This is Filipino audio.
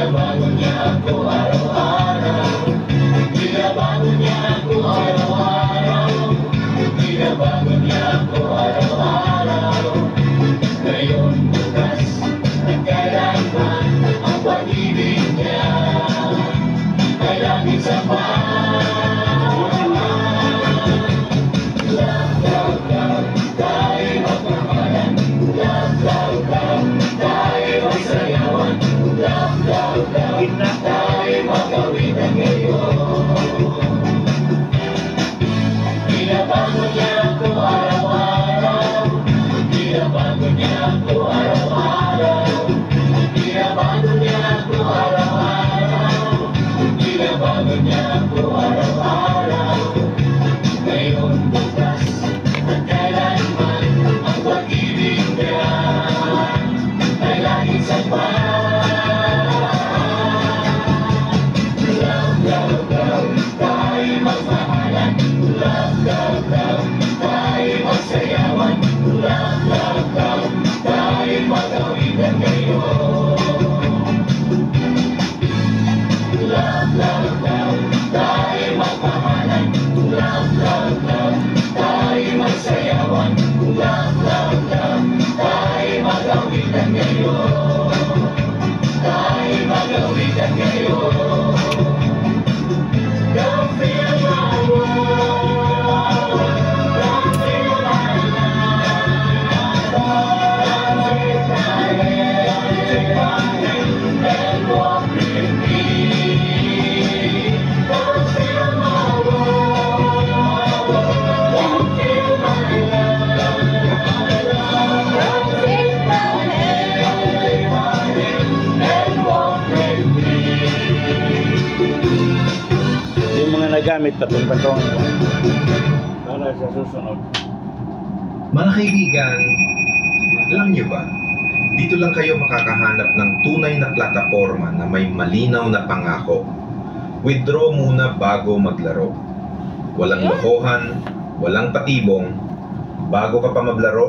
Binabago niya ako araw-araw. Binabago niya ako araw-araw. Binabago niya ako araw-araw. Ngayon, bukas, at kailanman ang pag-ibig niya ay laging sapat. Love, love, love, tayo magmamahalan. Love, love, love, tayo magsayawan. Love, love, love, tayo magawitan ngayon. Binabago niya ako araw-araw. Binabago niya ako araw-araw. Binabago niya ako araw-araw. Binabago niya ako araw-araw. Ngayon, bukas, at kailanman ang pag-ibig niya ay laging sapat. Love, love, love, tayo magmahalan. Love, love, love, tayo magsayawan. Love, love, love, tayo magawitan ngayon. Love, love, love, tayo magmamahalan. Love, love, love, tayo magsayawan. Love, love, love, tayo magawitan ngayon. Tayo magawitan ngayon. Don't feel my world. Don't feel my love. Take my hand and walk with me. Don't feel my world. Don't feel my love. Take my hand and walk with me. Yung mga nagamit patong-patong para sa susunod. Mga kaibigan, alam niyo ba, dito lang kayo makakahanap ng tunay na plataporma na may malinaw na pangako. Withdraw muna bago maglaro. Walang lokohan, walang patibong. Bago ka pa maglaro,